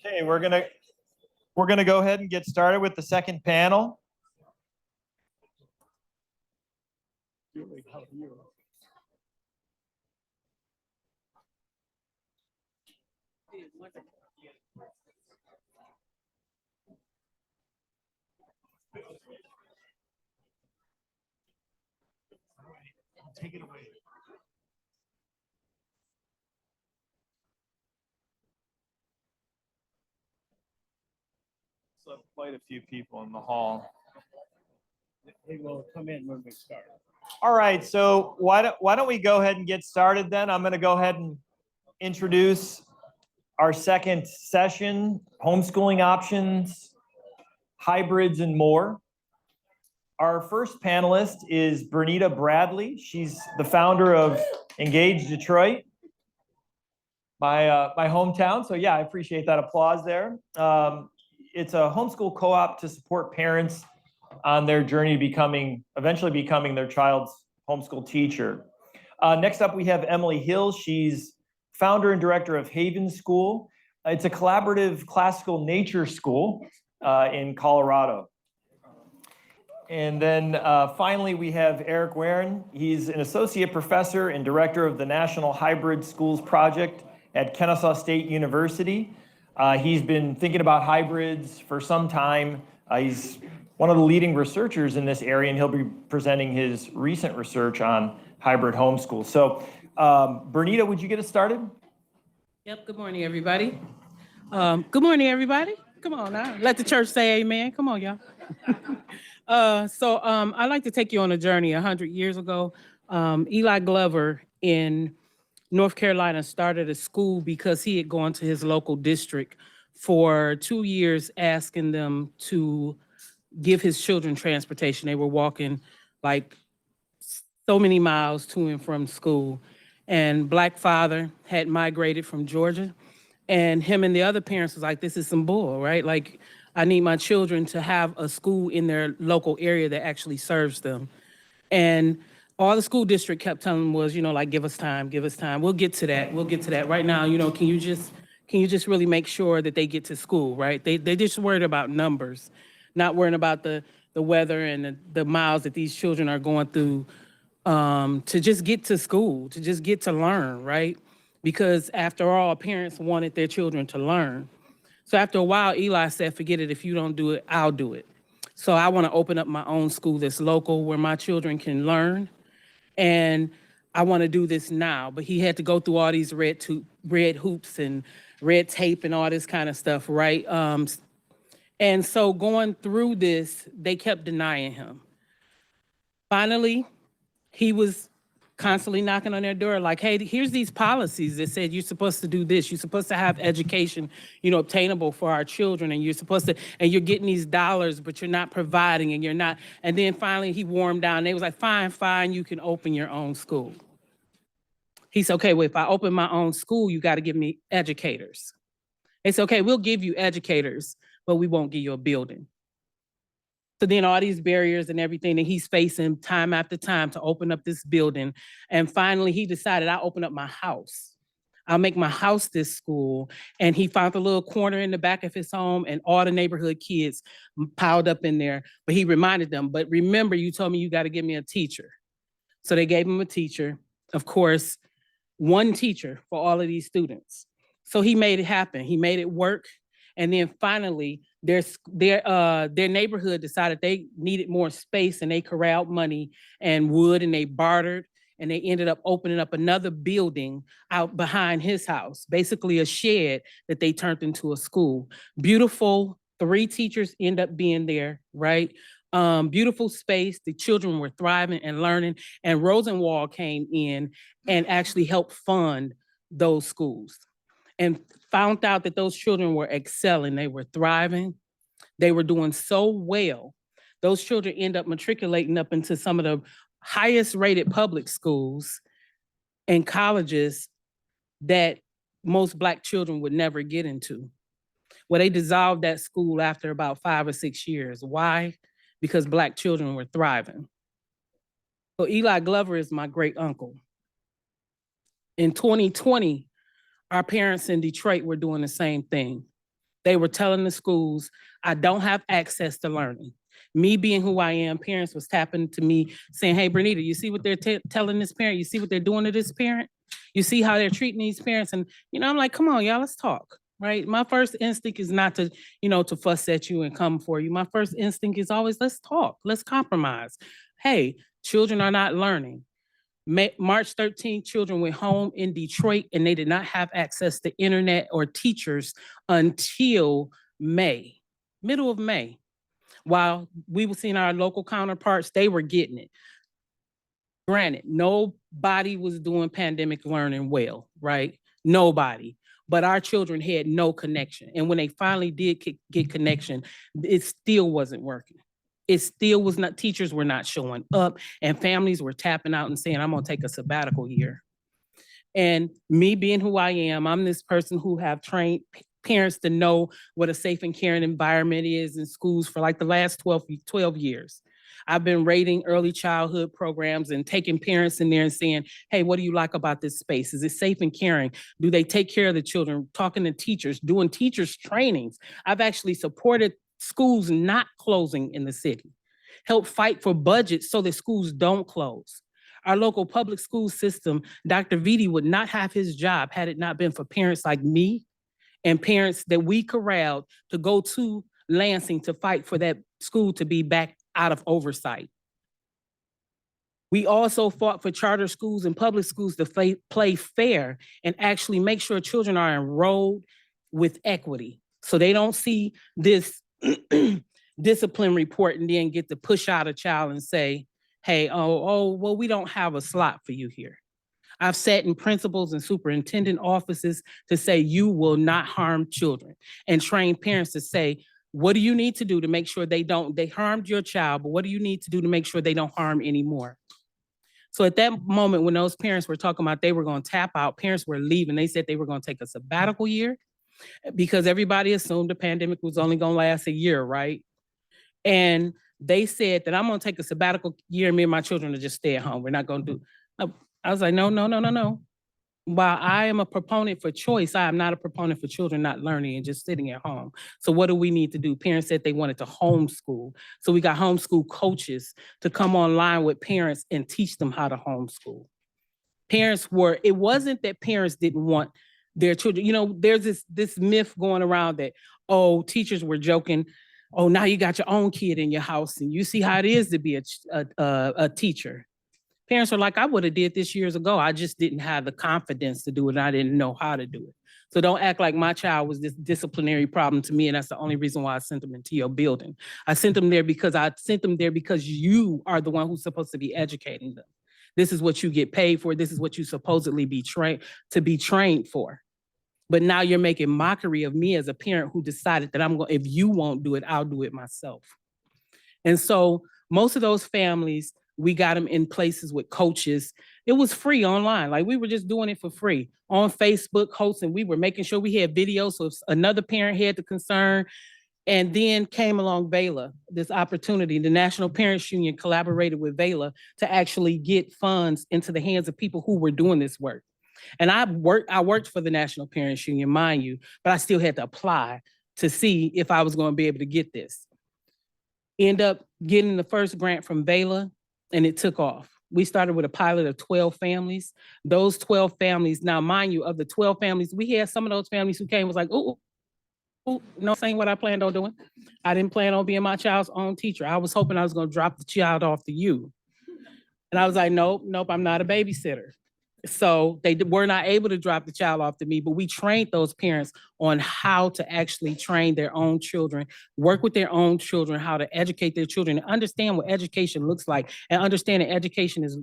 Okay, we're gonna go ahead and get started with the second panel. Take it away. So quite a few people in the hall. They will come in when we start. All right, so why don't we go ahead and get started then? I'm going to go ahead and introduce our second session, homeschooling options, hybrids, and more. Our first panelist is Bernita Bradley. She's the founder of Engage Detroit, my hometown. So yeah, I appreciate that applause there. It's a homeschool co-op to support parents on their journey to eventually becoming their child's homeschool teacher. Next up, we have Emily Hill. She's founder and director of Haven School. It's a collaborative classical nature school in Colorado. And then finally, we have Eric Wearne. He's an associate professor and director of the National Hybrid Schools Project at Kennesaw State University. He's been thinking about hybrids for some time. He's one of the leading researchers in this area, and he'll be presenting his recent research on hybrid homeschool. So, Bernita, would you get us started? Yep, good morning, everybody. Good morning, everybody. Come on now, let the church say amen. Come on, y'all. I'd like to take you on a journey. 100 years ago, Eli Glover in North Carolina started a school because he had gone to his local district for 2 years asking them to give his children transportation. They were walking like so many miles to and from school. And Black father had migrated from Georgia, and him and the other parents was like, this is some bull, right? Like, I need my children to have a school in their local area that actually serves them. And all the school district kept telling them was, like, give us time. We'll get to that. Right now, can you just really make sure that they get to school, right? They just worried about numbers, not worrying about the weather and the miles that these children are going through to just get to school, to just get to learn, right? Because after all, parents wanted their children to learn. So after a while, Eli said, forget it. If you don't do it, I'll do it. So I want to open up my own school that's local where my children can learn. And I want to do this now. But he had to go through all these red hoops and red tape and all this kind of stuff, right? And so going through this, they kept denying him. Finally, he was constantly knocking on their door like, hey, here's these policies that said you're supposed to do this. You're supposed to have education, obtainable for our children, and and you're getting these dollars, but you're not providing, and you're not. And then finally he wore them down. They was like, fine, you can open your own school. He said, okay, well, if I open my own school, you got to give me educators. It's okay, we'll give you educators, but we won't give you a building. So then all these barriers and everything that he's facing time after time to open up this building. And finally he decided, I'll open up my house. I'll make my house this school. And he found a little corner in the back of his home, and all the neighborhood kids piled up in there. But he reminded them, but remember, you told me you got to give me a teacher. So they gave him a teacher, of course, one teacher for all of these students. So he made it happen. He made it work. And then finally, their neighborhood decided they needed more space, and they corralled money and wood, and they bartered, and they ended up opening up another building out behind his house, basically a shed that they turned into a school. Beautiful, 3 teachers end up being there, right? Beautiful space. The children were thriving and learning, and Rosenwald came in and actually helped fund those schools, and found out that those children were excelling. They were thriving. They were doing so well. Those children end up matriculating up into some of the highest rated public schools and colleges that most Black children would never get into. Well, they dissolved that school after about 5 or 6 years. Why? Because Black children were thriving. So Eli Glover is my great uncle. In 2020, our parents in Detroit were doing the same thing. They were telling the schools, I don't have access to learning. Me being who I am, parents was tapping to me saying, hey, Bernita, you see what they're telling this parent? You see what they're doing to this parent? You see how they're treating these parents? And, I'm like, come on, y'all, let's talk, right? My first instinct is not to, to fuss at you and come for you. My first instinct is always, let's talk, let's compromise. Hey, children are not learning. March 13th, children went home in Detroit and they did not have access to internet or teachers until May, middle of May. While we were seeing our local counterparts, they were getting it. Granted, nobody was doing pandemic learning well, right? Nobody. But our children had no connection. And when they finally did get connection, it still wasn't working. It still was not, teachers were not showing up and families were tapping out and saying, I'm gonna take a sabbatical year. And me being who I am, I'm this person who have trained parents to know what a safe and caring environment is in schools for like the last 12 years. I've been rating early childhood programs and taking parents in there and saying, hey, what do you like about this space? Is it safe and caring? Do they take care of the children? Talking to teachers, doing teachers trainings. I've actually supported schools not closing in the city, help fight for budgets so that schools don't close. Our local public school system, Dr. Vitti would not have his job had it not been for parents like me and parents that we corralled to go to Lansing to fight for that school to be back out of oversight. We also fought for charter schools and public schools to play fair and actually make sure children are enrolled with equity. So they don't see this discipline report and then get to push out a child and say, hey, well, we don't have a slot for you here. I've sat in principals and superintendent offices to say, you will not harm children, and train parents to say, what do you need to do to make sure they harmed your child, but what do you need to do to make sure they don't harm anymore? So at that moment, when those parents were talking about they were going to tap out, parents were leaving, they said they were going to take a sabbatical year because everybody assumed the pandemic was only going to last a year, right? And they said that I'm going to take a sabbatical year, me and my children will just stay at home. We're not going to do. I was like, no. While I am a proponent for choice, I am not a proponent for children not learning and just sitting at home. So what do we need to do? Parents said they wanted to homeschool. So we got homeschool coaches to come online with parents and teach them how to homeschool. It wasn't that parents didn't want their children. There's this myth going around that, teachers were joking. Oh, now you got your own kid in your house and you see how it is to be a teacher. Parents are like, I would have did this years ago. I just didn't have the confidence to do it. And I didn't know how to do it. So don't act like my child was this disciplinary problem to me. And that's the only reason why I sent them into your building. I sent them there because you are the one who's supposed to be educating them. This is what you get paid for. This is what you supposedly be trained for. But now you're making mockery of me as a parent who decided that if you won't do it, I'll do it myself. And so most of those families, we got them in places with coaches. It was free online. Like we were just doing it for free on Facebook hosting. We were making sure we had videos. So if another parent had the concern, and then came along VELA, this opportunity. The National Parents Union collaborated with VELA to actually get funds into the hands of people who were doing this work. And I worked for the National Parents Union, mind you, but I still had to apply to see if I was going to be able to get this. End up getting the first grant from VELA, and it took off. We started with a pilot of 12 families. Those 12 families, now mind you, of the 12 families, we had some of those families who came was like, no, saying what I planned on doing. I didn't plan on being my child's own teacher. I was hoping I was going to drop the child off to you. And I was like, nope, I'm not a babysitter. So they were not able to drop the child off to me, but we trained those parents on how to actually train their own children, work with their own children, how to educate their children, and understand what education looks like, and understand that education is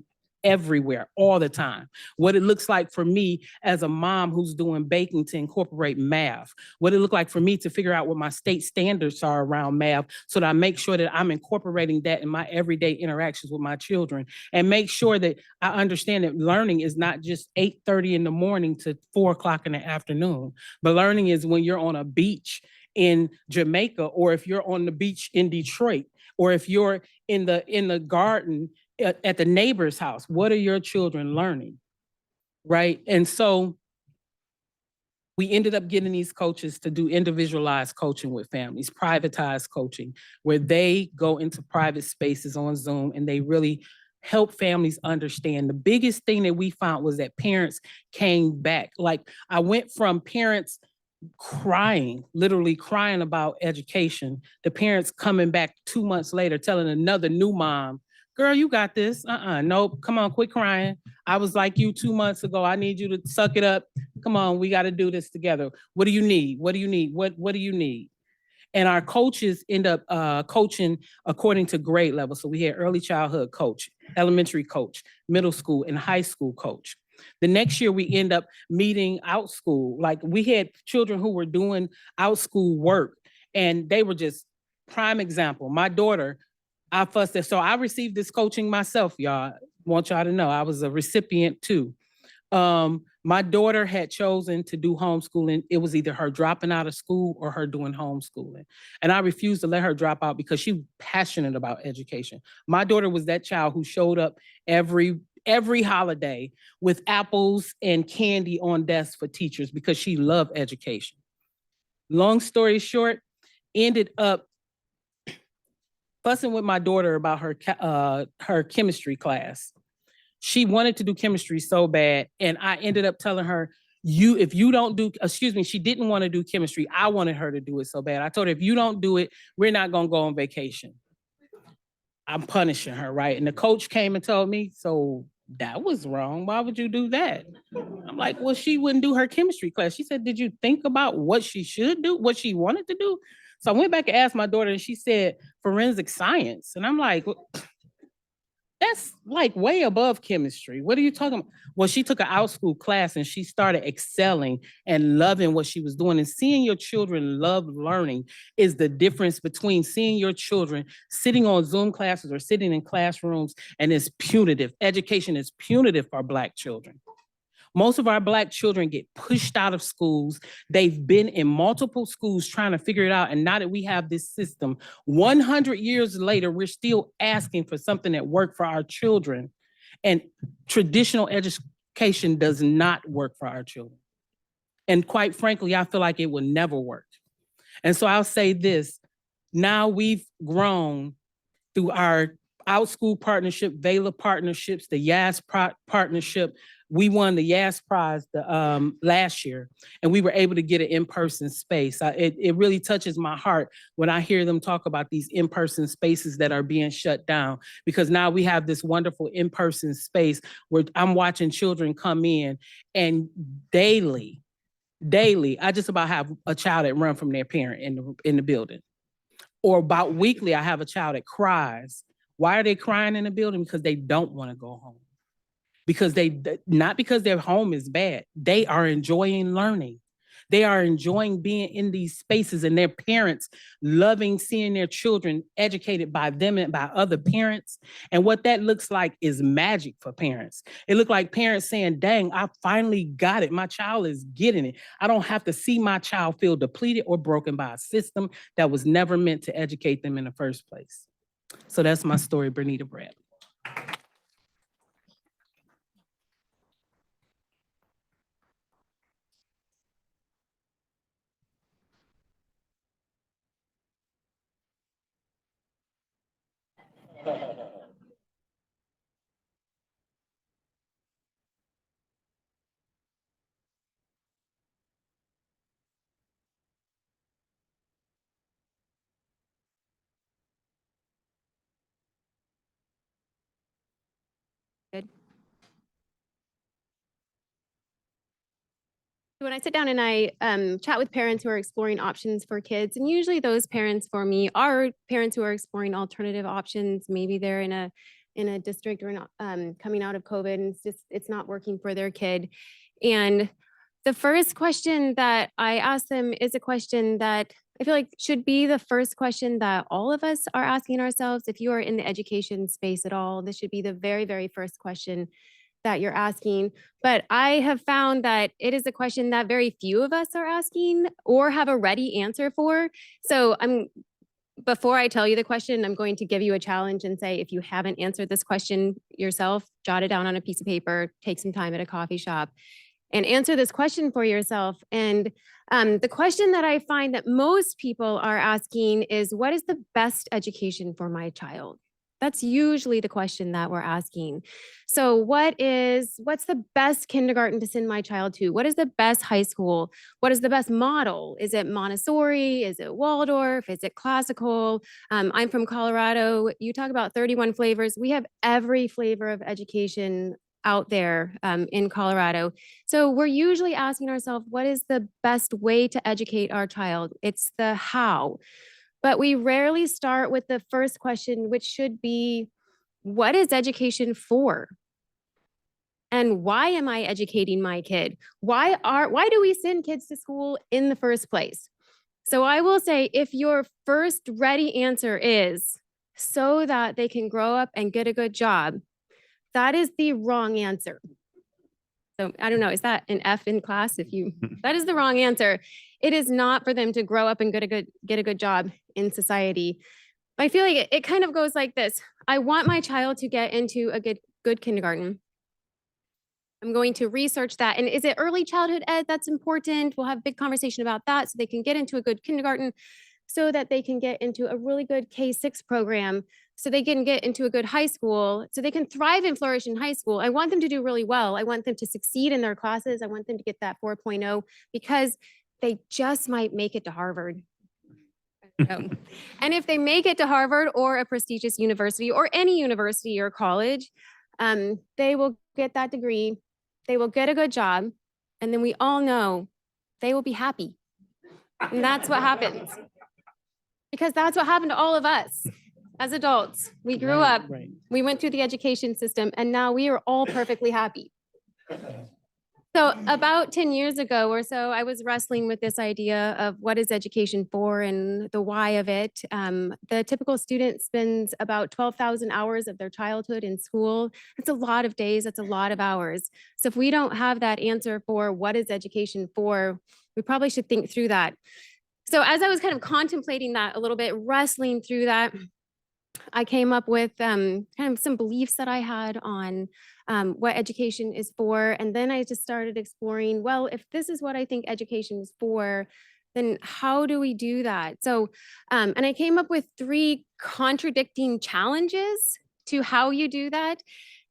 everywhere, all the time. What it looks like for me as a mom who's doing baking to incorporate math, what it looked like for me to figure out what my state standards are around math so that I make sure that I'm incorporating that in my everyday interactions with my children, and make sure that I understand that learning is not just 8:30 in the morning to 4 o'clock in the afternoon, but learning is when you're on a beach in Jamaica, or if you're on the beach in Detroit, or if you're in the garden at the neighbor's house. What are your children learning, right? And so We ended up getting these coaches to do individualized coaching with families, privatized coaching, where they go into private spaces on Zoom and they really help families understand. The biggest thing that we found was that parents came back. Like, I went from parents crying, literally crying about education, the parents coming back 2 months later telling another new mom, girl, you got this. Nope, come on, quit crying. I was like you 2 months ago. I need you to suck it up. Come on, we got to do this together. What do you need? What do you need? What do you need? And our coaches end up coaching according to grade level. So we had early childhood coach, elementary coach, middle school, and high school coach. The next year we end up meeting out school. Like, we had children who were doing out school work, and they were just prime example. My daughter, I fussed at, so I received this coaching myself, y'all. Want y'all to know I was a recipient too. My daughter had chosen to do homeschooling. It was either her dropping out of school or her doing homeschooling. And I refused to let her drop out because she was passionate about education. My daughter was that child who showed up every holiday with apples and candy on desks for teachers because she loved education. Long story short, ended up fussing with my daughter about her chemistry class. She wanted to do chemistry so bad, and I ended up telling her, if you don't do, she didn't want to do chemistry. I wanted her to do it so bad. I told her, if you don't do it, we're not going to go on vacation. I'm punishing her, right? And the coach came and told me, so that was wrong. Why would you do that? I'm like, well, she wouldn't do her chemistry class. She said, did you think about what she should do, what she wanted to do? So I went back and asked my daughter, and she said forensic science. And I'm like, that's like way above chemistry. What are you talking about? Well, she took an out school class and she started excelling and loving what she was doing. And seeing your children love learning is the difference between seeing your children sitting on Zoom classes or sitting in classrooms, and it's punitive. Education is punitive for Black children. Most of our Black children get pushed out of schools. They've been in multiple schools trying to figure it out. And now that we have this system, 100 years later, we're still asking for something that worked for our children. And traditional education does not work for our children. And quite frankly, I feel like it will never work. And so I'll say this, now we've grown through our out school partnership, VELA partnerships, the YAS partnership. We won the YAS prize last year, and we were able to get an in-person space. It really touches my heart when I hear them talk about these in-person spaces that are being shut down, because now we have this wonderful in-person space where I'm watching children come in, and daily, I just about have a child that run from their parent in the building. Or about weekly, I have a child that cries. Why are they crying in the building? Because they don't want to go home. Because not because their home is bad, they are enjoying learning. They are enjoying being in these spaces, and their parents loving seeing their children educated by them and by other parents. And what that looks like is magic for parents. It looked like parents saying, dang, I finally got it. My child is getting it. I don't have to see my child feel depleted or broken by a system that was never meant to educate them in the first place. So that's my story, Bernita Brad. Good. When I sit down and I chat with parents who are exploring options for kids, and usually those parents for me are parents who are exploring alternative options. Maybe they're in a district or not coming out of COVID, and it's not working for their kid. And the first question that I ask them is a question that I feel like should be the first question that all of us are asking ourselves. If you are in the education space at all, this should be the very, very first question that you're asking. But I have found that it is a question that very few of us are asking or have a ready answer for. So before I tell you the question, I'm going to give you a challenge and say, if you haven't answered this question yourself, jot it down on a piece of paper, take some time at a coffee shop and answer this question for yourself. And the question that I find that most people are asking is, what is the best education for my child? That's usually the question that we're asking. So what's the best kindergarten to send my child to? What is the best high school? What is the best model? Is it Montessori? Is it Waldorf? Is it classical? I'm from Colorado. You talk about 31 flavors. We have every flavor of education out there in Colorado. So we're usually asking ourselves, what is the best way to educate our child? It's the how. But we rarely start with the first question, which should be, what is education for? And why am I educating my kid? Why do we send kids to school in the first place? So I will say, if your first ready answer is so that they can grow up and get a good job, that is the wrong answer. So I don't know, is that an F in class? That is the wrong answer. It is not for them to grow up and get a good job in society. I feel like it kind of goes like this. I want my child to get into a good kindergarten. I'm going to research that. And is it early childhood ed that's important? We'll have a big conversation about that so they can get into a good kindergarten, so that they can get into a really good K-6 program, so they can get into a good high school, so they can thrive and flourish in high school. I want them to do really well. I want them to succeed in their classes. I want them to get that 4.0 because they just might make it to Harvard. And if they make it to Harvard or a prestigious university or any university or college, they will get that degree, they will get a good job, and then we all know they will be happy. And that's what happens. Because that's what happened to all of us as adults. We grew up, Right. we went through the education system, and now we are all perfectly happy. So about 10 years ago or so, I was wrestling with this idea of what is education for and the why of it. The typical student spends about 12,000 hours of their childhood in school. That's a lot of days, that's a lot of hours. So if we don't have that answer for what is education for, we probably should think through that. So as I was kind of contemplating that a little bit, wrestling through that, I came up with kind of some beliefs that I had on what education is for. And then I just started exploring, well, if this is what I think education is for, then how do we do that? So, and I came up with 3 contradicting challenges to how you do that.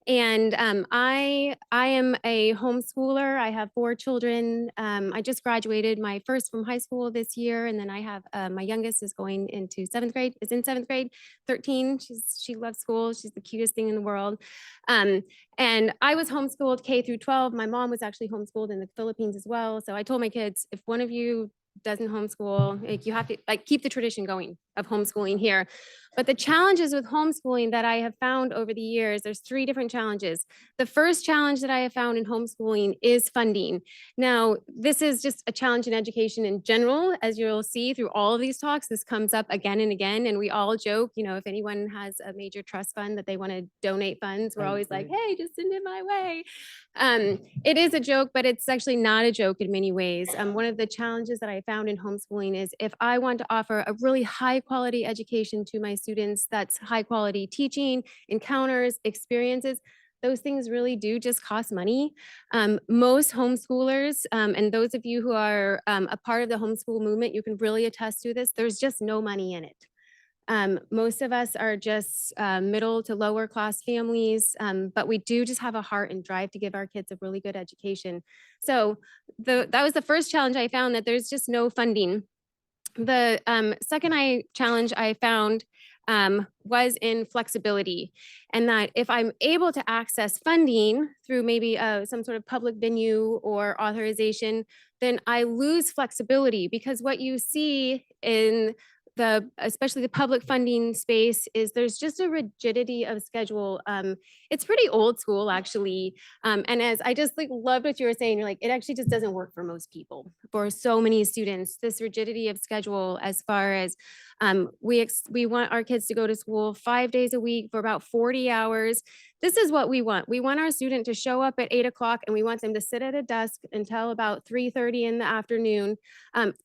And I am a homeschooler. I have 4 children. I just graduated my first from high school this year, and then I have my youngest is going into 7th grade. Is in 7th grade, 13. She loves school. She's the cutest thing in the world. And I was homeschooled K through 12. My mom was actually homeschooled in the Philippines as well. So I told my kids, if one of you doesn't homeschool, like you have to keep the tradition going of homeschooling here. But the challenges with homeschooling that I have found over the years, there's 3 different challenges. The first challenge that I have found in homeschooling is funding. Now, this is just a challenge in education in general. As you'll see through all of these talks, this comes up again and again. And we all joke, if anyone has a major trust fund that they want to donate funds, we're always like, hey, just send it my way. It is a joke, but it's actually not a joke in many ways. One of the challenges that I found in homeschooling is if I want to offer a really high quality education to my students, that's high quality teaching, encounters, experiences, those things really do just cost money. Most homeschoolers, and those of you who are a part of the homeschool movement, you can really attest to this, there's just no money in it. Most of us are just middle to lower class families, but we do just have a heart and drive to give our kids a really good education. So that was the first challenge I found, that there's just no funding. The second challenge I found was in flexibility, and that if I'm able to access funding through maybe some sort of public venue or authorization, then I lose flexibility, because what you see in especially the public funding space is there's just a rigidity of schedule. It's pretty old school, actually. And as I just loved what you were saying, you're like, it actually just doesn't work for most people, for so many students, this rigidity of schedule, as far as we want our kids to go to school 5 days a week for about 40 hours. This is what we want. We want our student to show up at 8 o'clock, and we want them to sit at a desk until about 3:30 in the afternoon.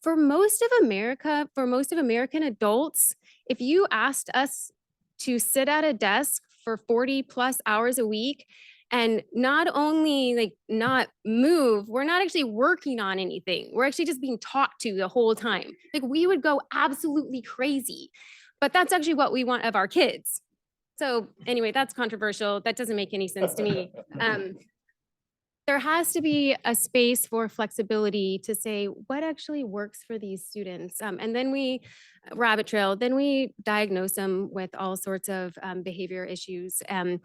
For most of American adults, if you asked us to sit at a desk for 40 plus hours a week, and not only like not move, we're not actually working on anything. We're actually just being talked to the whole time. Like we would go absolutely crazy, but that's actually what we want of our kids. So anyway, that's controversial. That doesn't make any sense to me. There has to be a space for flexibility to say what actually works for these students. And then we rabbit trail, then we diagnose them with all sorts of behavior issues. And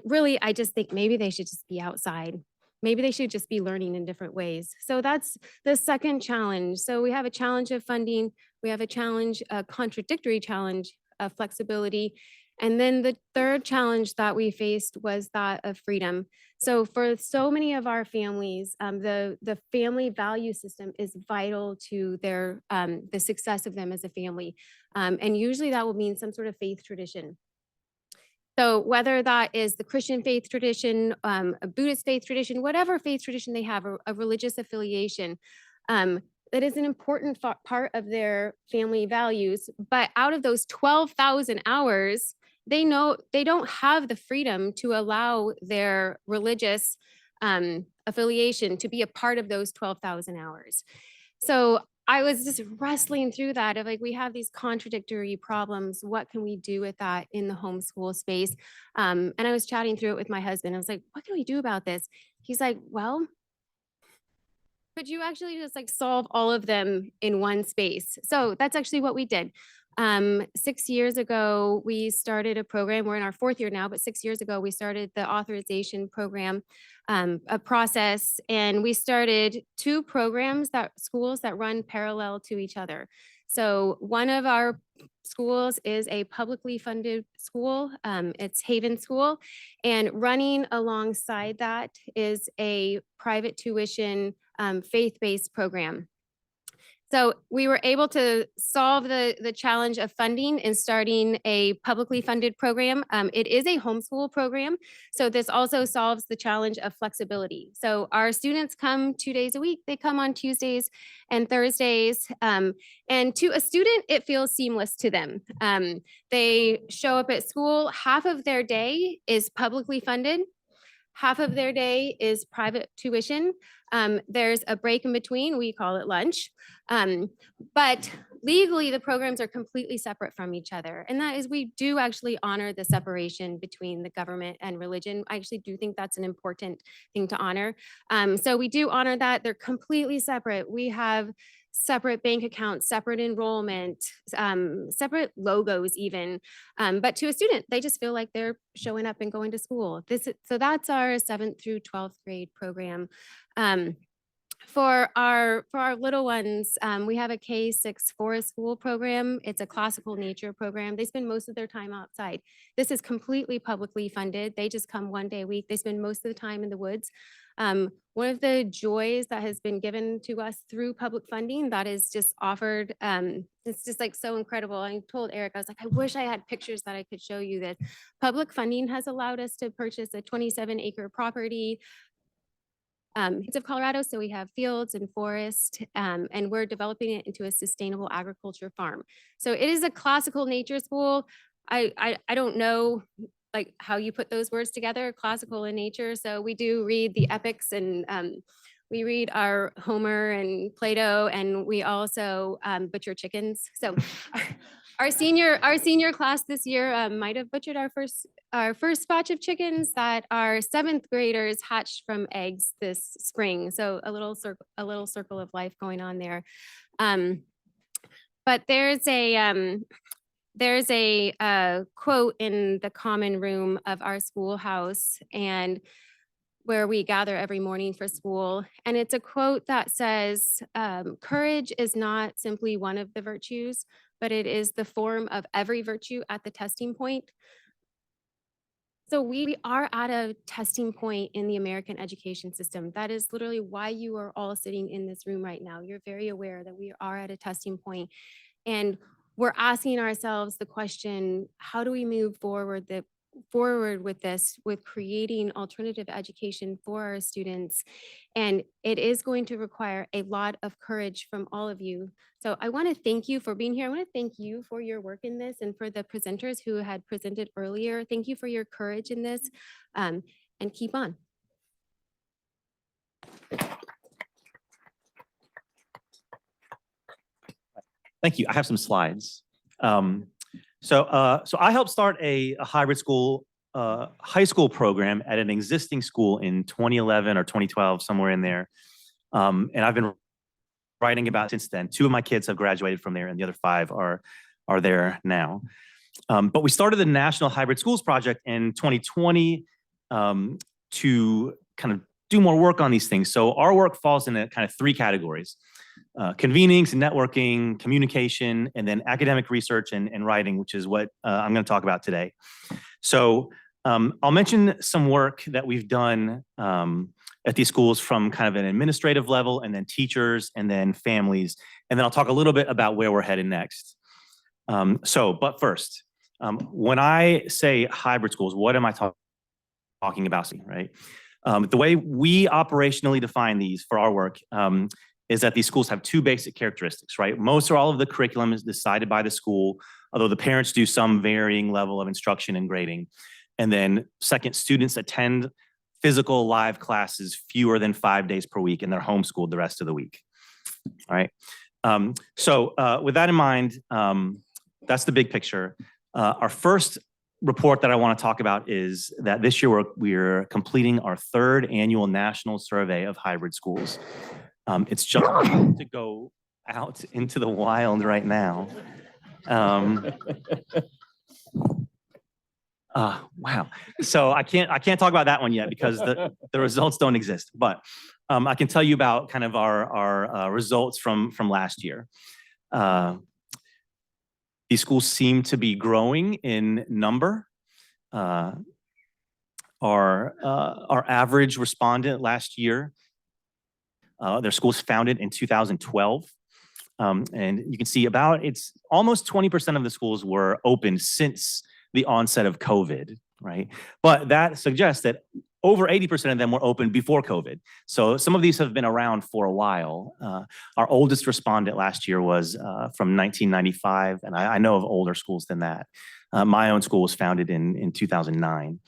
really, I just think maybe they should just be outside. Maybe they should just be learning in different ways. So that's the second challenge. So we have a challenge of funding. We have a challenge, a contradictory challenge of flexibility. And then the third challenge that we faced was that of freedom. So for so many of our families, the family value system is vital to their the success of them as a family. And usually that will mean some sort of faith tradition. So whether that is the Christian faith tradition, a Buddhist faith tradition, whatever faith tradition they have, a religious affiliation, that is an important part of their family values. But out of those 12,000 hours, they know they don't have the freedom to allow their religious affiliation to be a part of those 12,000 hours. So I was just wrestling through that of like, we have these contradictory problems. What can we do with that in the homeschool space? And I was chatting through it with my husband. I was like, what can we do about this? He's like, well, could you actually just like solve all of them in one space? So that's actually what we did. 6 years ago, we started a program. We're in our 4th year now, but 6 years ago, we started the authorization program, a process, and we started 2 programs that schools that run parallel to each other. So one of our schools is a publicly funded school. It's Haven School, and running alongside that is a private tuition faith-based program. So we were able to solve the challenge of funding and starting a publicly funded program. It is a homeschool program. So this also solves the challenge of flexibility. So our students come 2 days a week. They come on Tuesdays and Thursdays. And to a student, it feels seamless to them. They show up at school. Half of their day is publicly funded. Half of their day is private tuition. There's a break in between, we call it lunch. But legally, the programs are completely separate from each other. And that is, we do actually honor the separation between the government and religion. I actually do think that's an important thing to honor. So we do honor that. They're completely separate. We have separate bank accounts, separate enrollment, separate logos even. But to a student, they just feel like they're showing up and going to school. So that's our 7th through 12th grade program. For our little ones, we have a K-6 forest school program. It's a classical nature program. They spend most of their time outside. This is completely publicly funded. They just come 1 day a week. They spend most of the time in the woods. One of the joys that has been given to us through public funding that is just offered, it's just like so incredible. I told Eric, I was like, I wish I had pictures that I could show you that public funding has allowed us to purchase a 27-acre property of Colorado. So we have fields and forest, and we're developing it into a sustainable agriculture farm. So it is a classical nature school. I don't know like how you put those words together, classical and nature. So we do read the epics and we read our Homer and Plato, and we also butcher chickens. So our senior class this year might have butchered our first batch of chickens that our 7th graders hatched from eggs this spring. So a little circle of life going on there. But there's a quote in the common room of our schoolhouse and where we gather every morning for school. And it's a quote that says, courage is not simply one of the virtues, but it is the form of every virtue at the testing point. So we are at a testing point in the American education system. That is literally why you are all sitting in this room right now. You're very aware that we are at a testing point. And we're asking ourselves the question, how do we move forward with this, with creating alternative education for our students? And it is going to require a lot of courage from all of you. So I want to thank you for being here. I want to thank you for your work in this, and for the presenters who had presented earlier. Thank you for your courage in this. and keep on. Thank you. I have some slides. So I helped start a hybrid school, high school program at an existing school in 2011 or 2012, somewhere in there. And I've been writing about it since then. 2 of my kids have graduated from there, and the other 5 are there now. But we started the National Hybrid Schools Project in 2020 to kind of do more work on these things. So our work falls into kind of 3 categories: convenings and networking, communication, and then academic research and writing, which is what I'm going to talk about today. So I'll mention some work that we've done at these schools from kind of an administrative level, and then teachers, and then families. And then I'll talk a little bit about where we're headed next. But first, when I say hybrid schools, what am I talking about, right? The way we operationally define these for our work is that these schools have 2 basic characteristics, right? Most or all of the curriculum is decided by the school, although the parents do some varying level of instruction and grading. And then second, students attend physical live classes fewer than 5 days per week, and they're homeschooled the rest of the week. All right. With that in mind, that's the big picture. Our first report that I want to talk about is that this year we're completing our 3rd annual national survey of hybrid schools. It's just to go out into the wild right now. Wow. So I can't talk about that one yet because the results don't exist. But I can tell you about kind of our results from last year. These schools seem to be growing in number. Our average respondent last year, their school's founded in 2012. And you can see it's almost 20% of the schools were open since the onset of COVID, right? But that suggests that over 80% of them were open before COVID. So some of these have been around for a while. Our oldest respondent last year was from 1995, and I know of older schools than that. My own school was founded in 2009.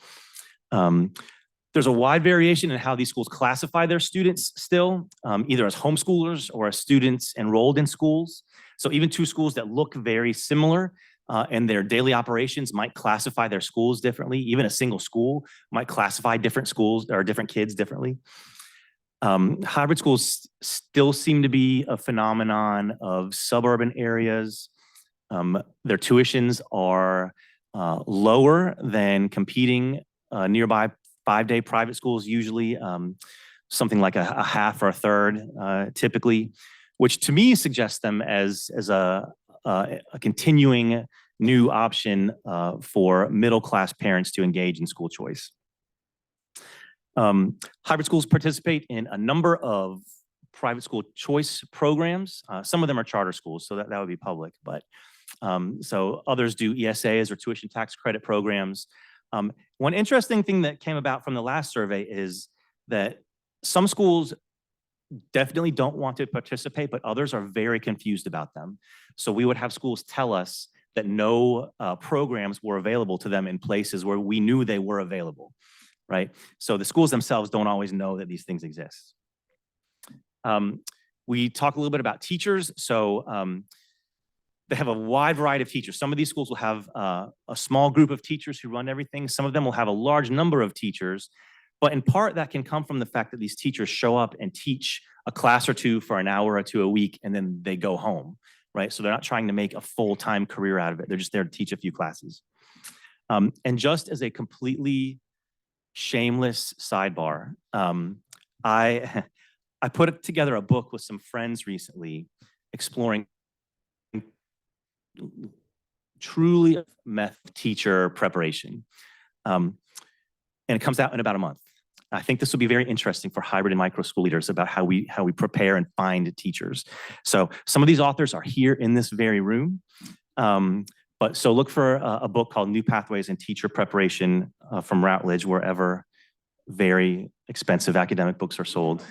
There's a wide variation in how these schools classify their students still, either as homeschoolers or as students enrolled in schools. So even 2 schools that look very similar and their daily operations might classify their schools differently. Even a single school might classify different schools or different kids differently. Hybrid schools still seem to be a phenomenon of suburban areas. Their tuitions are lower than competing nearby 5-day private schools, usually something like a half or a third typically, which to me suggests them as a continuing new option for middle-class parents to engage in school choice. Hybrid schools participate in a number of private school choice programs. Some of them are charter schools, so that would be public, but so others do ESAs or tuition tax credit programs. One interesting thing that came about from the last survey is that some schools definitely don't want to participate, but others are very confused about them. So we would have schools tell us that no programs were available to them in places where we knew they were available, right? So the schools themselves don't always know that these things exist. We talk a little bit about teachers. So they have a wide variety of teachers. Some of these schools will have a small group of teachers who run everything. Some of them will have a large number of teachers, but in part that can come from the fact that these teachers show up and teach a class or 2 for an hour or 2 a week, and then they go home, right? So they're not trying to make a full-time career out of it. They're just there to teach a few classes. And just as a completely shameless sidebar, I put together a book with some friends recently exploring truly math teacher preparation. And it comes out in about a month. I think this will be very interesting for hybrid and micro school leaders about how we prepare and find teachers. So some of these authors are here in this very room. But so look for a book called New Pathways in Teacher Preparation from Routledge, wherever very expensive academic books are sold.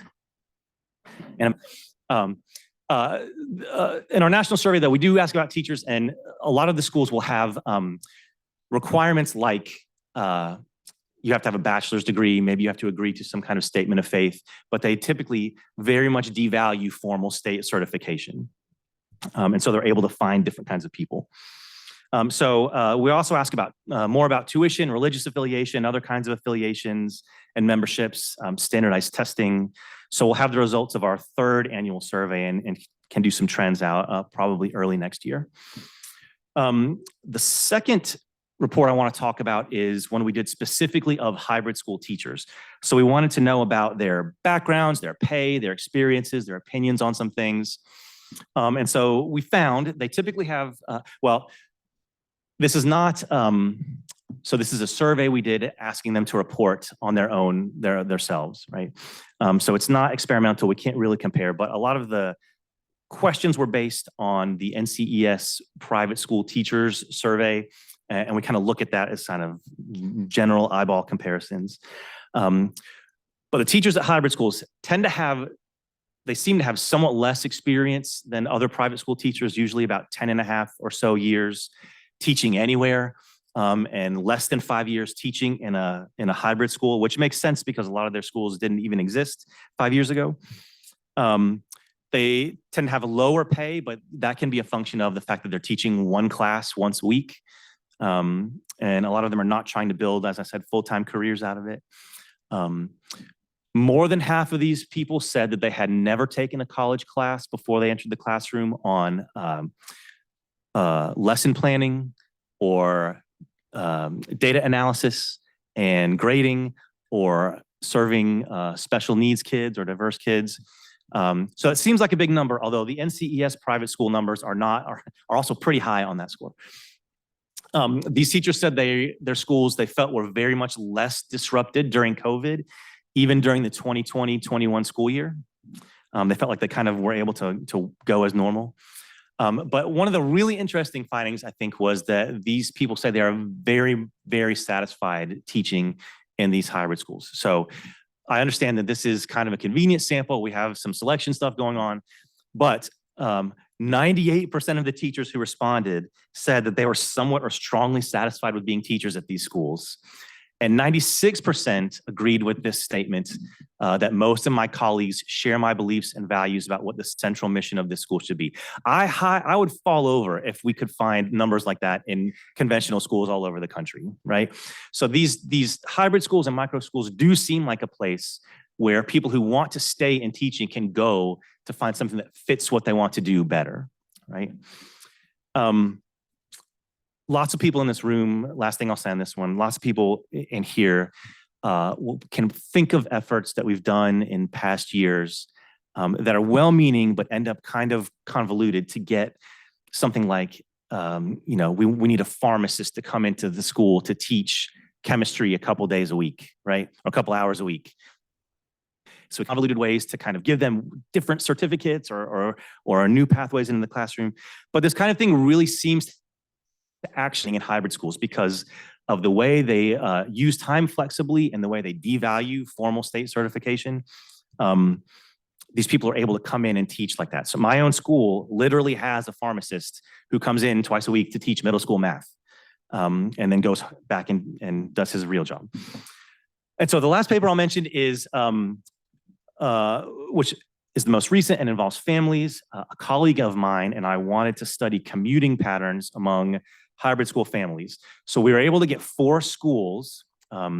And in our national survey, though, we do ask about teachers, and a lot of the schools will have requirements like you have to have a bachelor's degree, maybe you have to agree to some kind of statement of faith, but they typically very much devalue formal state certification. And so they're able to find different kinds of people. So we also ask about more about tuition, religious affiliation, other kinds of affiliations and memberships, standardized testing. So we'll have the results of our 3rd annual survey and can do some trends out probably early next year. The second report I want to talk about is one we did specifically of hybrid school teachers. So we wanted to know about their backgrounds, their pay, their experiences, their opinions on some things. And so we found they typically have, well, this is not, so this is a survey we did asking them to report on their own, themselves, right? So it's not experimental, we can't really compare, but a lot of the questions were based on the NCES private school teachers survey, and we kind of look at that as kind of general eyeball comparisons. But the teachers at hybrid schools tend to have, they seem to have somewhat less experience than other private school teachers, usually about 10 and a half or so years teaching anywhere, and less than 5 years teaching in a hybrid school, which makes sense because a lot of their schools didn't even exist 5 years ago. They tend to have a lower pay, but that can be a function of the fact that they're teaching one class once a week. And a lot of them are not trying to build, as I said, full-time careers out of it. More than half of these people said that they had never taken a college class before they entered the classroom on lesson planning or data analysis and grading or serving special needs kids or diverse kids. So it seems like a big number, although the NCES private school numbers are also pretty high on that score. These teachers said their schools they felt were very much less disrupted during COVID, even during the 2020-21 school year. They felt like they kind of were able to go as normal. But one of the really interesting findings, I think, was that these people say they are very, very satisfied teaching in these hybrid schools. So I understand that this is kind of a convenient sample. We have some selection stuff going on, but 98% of the teachers who responded said that they were somewhat or strongly satisfied with being teachers at these schools. And 96% agreed with this statement that most of my colleagues share my beliefs and values about what the central mission of this school should be. I would fall over if we could find numbers like that in conventional schools all over the country, right? So these hybrid schools and micro schools do seem like a place where people who want to stay in teaching can go to find something that fits what they want to do better, right? Lots of people in this room, last thing I'll say on this one, lots of people in here can think of efforts that we've done in past years that are well-meaning but end up kind of convoluted to get something like, we need a pharmacist to come into the school to teach chemistry a couple days a week, right? Or a couple hours a week. So convoluted ways to kind of give them different certificates or new pathways into the classroom. But this kind of thing really seems to action in hybrid schools because of the way they use time flexibly and the way they devalue formal state certification. These people are able to come in and teach like that. So my own school literally has a pharmacist who comes in twice a week to teach middle school math and then goes back and does his real job. And so the last paper I'll mention is, which is the most recent and involves families. A colleague of mine and I wanted to study commuting patterns among hybrid school families. So we were able to get 4 schools, a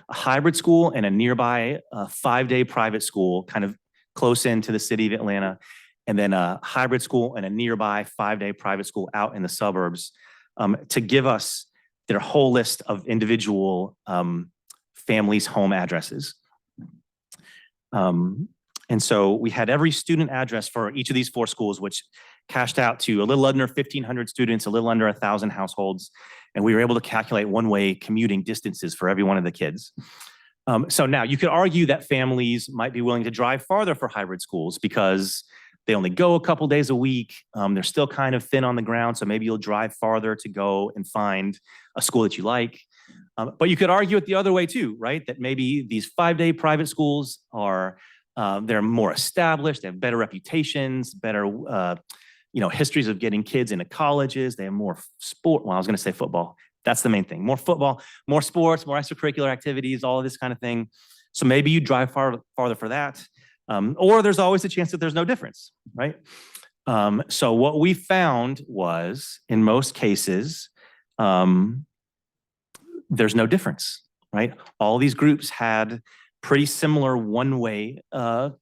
hybrid school and a nearby 5-day private school, kind of close into the city of Atlanta, and then a hybrid school and a nearby 5-day private school out in the suburbs to give us their whole list of individual families' home addresses. And so we had every student address for each of these 4 schools, which cashed out to a little under 1,500 students, a little under 1,000 households. And we were able to calculate one-way commuting distances for every one of the kids. So now you could argue that families might be willing to drive farther for hybrid schools because they only go a couple days a week. They're still kind of thin on the ground. So maybe you'll drive farther to go and find a school that you like. But you could argue it the other way too, right? That maybe these 5-day private schools are they're more established, they have better reputations, better histories of getting kids into colleges. They have more sport. Well, I was going to say football. That's the main thing. More football, more sports, more extracurricular activities, all of this kind of thing. So maybe you drive farther for that. Or there's always a chance that there's no difference, right? So what we found was, in most cases, there's no difference, right? All these groups had pretty similar one-way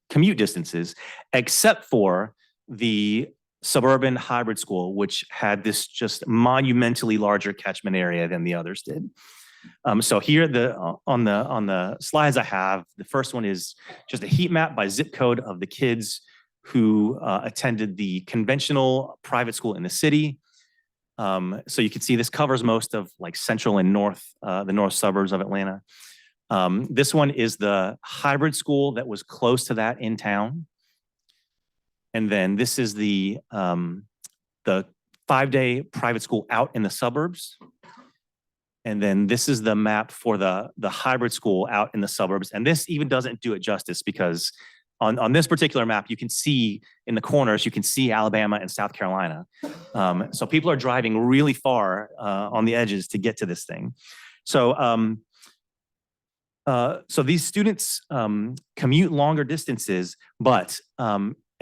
commute distances, except for the suburban hybrid school, which had this just monumentally larger catchment area than the others did. So here on the slides I have, the first one is just a heat map by zip code of the kids who attended the conventional private school in the city. So you can see this covers most of like central and the north suburbs of Atlanta. This one is the hybrid school that was close to that in town. And then this is the 5-day private school out in the suburbs. And then this is the map for the hybrid school out in the suburbs. And this even doesn't do it justice, because on this particular map, you can see in the corners, you can see Alabama and South Carolina. So people are driving really far on the edges to get to this thing. So these students commute longer distances, but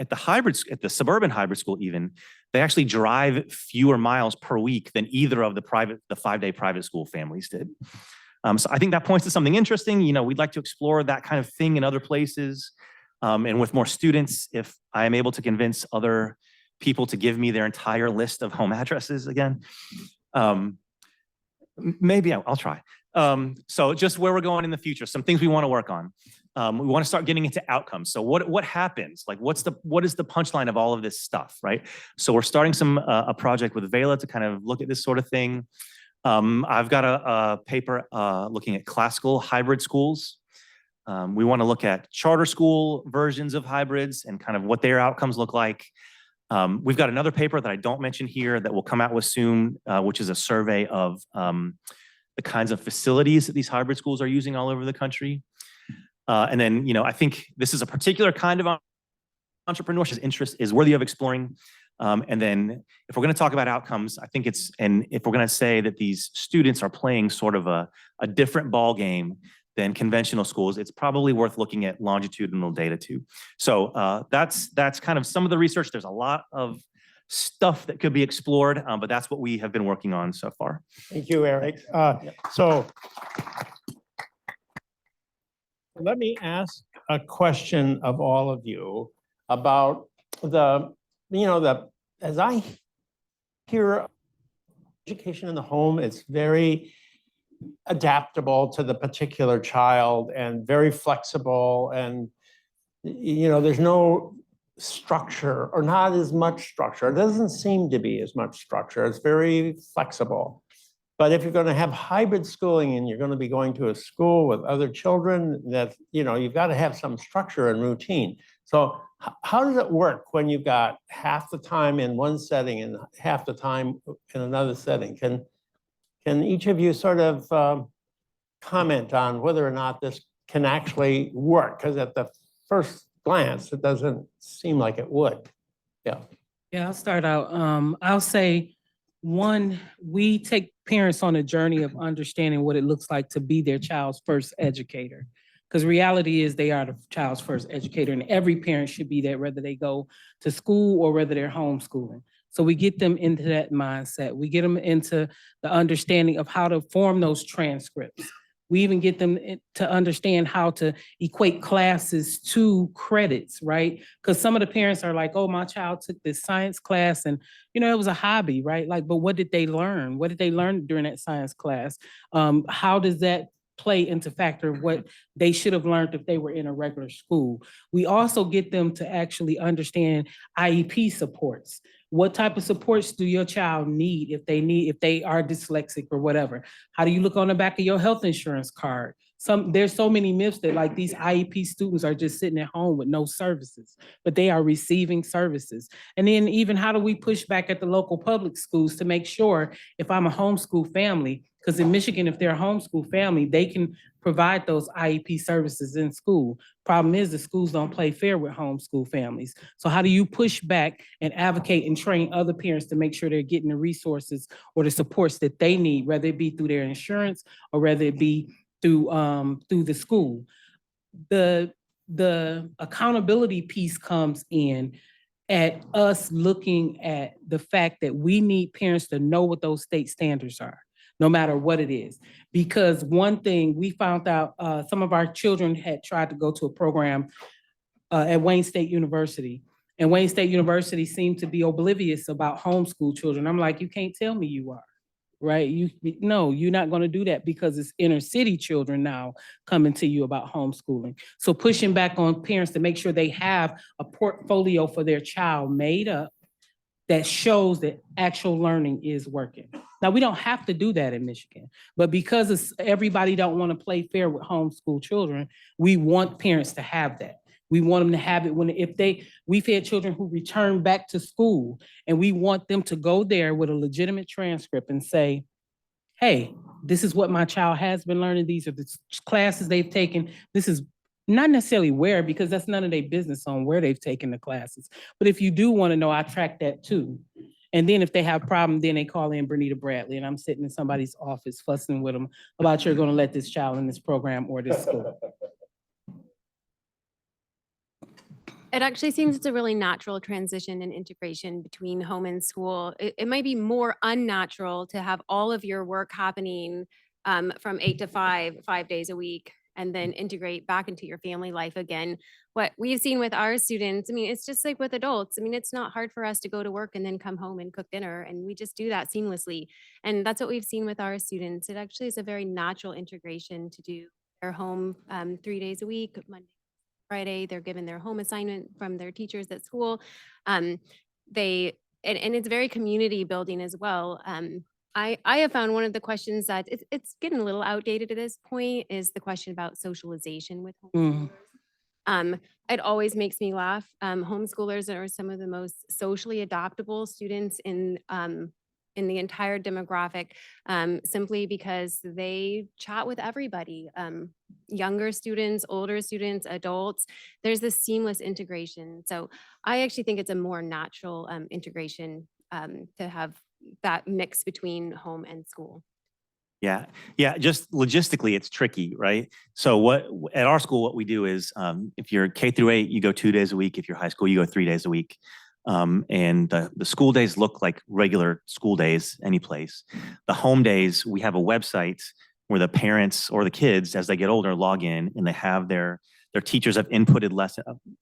at the suburban hybrid school even, they actually drive fewer miles per week than either of the 5-day private school families did. So I think that points to something interesting. You know, we'd like to explore that kind of thing in other places. And with more students, if I am able to convince other people to give me their entire list of home addresses again, maybe I'll try. So just where we're going in the future, some things we want to work on. We want to start getting into outcomes. So what happens? Like what is the punchline of all of this stuff, right? So we're starting a project with Vela to kind of look at this sort of thing. I've got a paper looking at classical hybrid schools. We want to look at charter school versions of hybrids and kind of what their outcomes look like. We've got another paper that I don't mention here that we'll come out with soon, which is a survey of the kinds of facilities that these hybrid schools are using all over the country. And then, you know, I think this is a particular kind of entrepreneurship interest is worthy of exploring. And then if we're going to talk about outcomes, I think if we're going to say that these students are playing sort of a different ball game than conventional schools, it's probably worth looking at longitudinal data too. So that's kind of some of the research. There's a lot of stuff that could be explored, but that's what we have been working on so far. Thank you, Eric. So let me ask a question of all of you about as I hear education in the home, it's very adaptable to the particular child and very flexible, and there's no structure, or not as much structure. It doesn't seem to be as much structure. It's very flexible. But if you're going to have hybrid schooling and you're going to be going to a school with other children, that you've got to have some structure and routine. So how does it work when you've got half the time in one setting and half the time in another setting? Can each of you sort of comment on whether or not this can actually work? Because at the first glance, it doesn't seem like it would. Yeah. Yeah, I'll start out. I'll say, one, we take parents on a journey of understanding what it looks like to be their child's first educator. Because reality is they are the child's first educator, and every parent should be that, whether they go to school or whether they're homeschooling. So we get them into that mindset. We get them into the understanding of how to form those transcripts. We even get them to understand how to equate classes to credits, right? Because some of the parents are like, oh, my child took this science class and, it was a hobby, right? Like, but what did they learn? What did they learn during that science class? How does that play into factor of what they should have learned if they were in a regular school? We also get them to actually understand IEP supports. What type of supports do your child need if they are dyslexic or whatever? How do you look on the back of your health insurance card? There's so many myths that like these IEP students are just sitting at home with no services, but they are receiving services. And then even how do we push back at the local public schools to make sure if I'm a homeschool family, Because in Michigan, if they're a homeschool family, they can provide those IEP services in school. Problem is the schools don't play fair with homeschool families. So how do you push back and advocate and train other parents to make sure they're getting the resources or the supports that they need, whether it be through their insurance or whether it be through the school? The accountability piece comes in at us looking at the fact that we need parents to know what those state standards are, no matter what it is. Because one thing we found out, some of our children had tried to go to a program at Wayne State University. And Wayne State University seemed to be oblivious about homeschool children. I'm like, you can't tell me you are, right? No, you're not gonna do that because it's inner city children now coming to you about homeschooling. So pushing back on parents to make sure they have a portfolio for their child made up that shows that actual learning is working. Now, we don't have to do that in Michigan, but because everybody don't want to play fair with homeschool children, we want parents to have that. We want them to have it we've had children who return back to school and we want them to go there with a legitimate transcript and say, hey, this is what my child has been learning. These are the classes they've taken. This is not necessarily where, because that's none of their business on where they've taken the classes. But if you do want to know, I track that too. And then if they have a problem, then they call in Bernita Bradley and I'm sitting in somebody's office fussing with them about you're going to let this child in this program or this school. It actually seems it's a really natural transition and integration between home and school. It might be more unnatural to have all of your work happening from 8 to 5 days a week, and then integrate back into your family life again. What we've seen with our students, I mean, it's just like with adults. I mean, it's not hard for us to go to work and then come home and cook dinner, and we just do that seamlessly. And that's what we've seen with our students. It actually is a very natural integration to do their home 3 days a week, Monday, Friday. They're given their home assignment from their teachers at school. And it's very community building as well. I have found one of the questions that it's getting a little outdated at this point is the question about socialization with homeschoolers. It always makes me laugh. Homeschoolers are some of the most socially adaptable students in the entire demographic, simply because they chat with everybody, younger students, older students, adults. There's this seamless integration. So I actually think it's a more natural integration to have that mix between home and school. Yeah, just logistically, it's tricky, right? So at our school, what we do is if you're K through 8, you go 2 days a week. If you're high school, you go 3 days a week. And the school days look like regular school days any place. The home days, we have a website where the parents or the kids, as they get older, log in and they have their teachers have inputted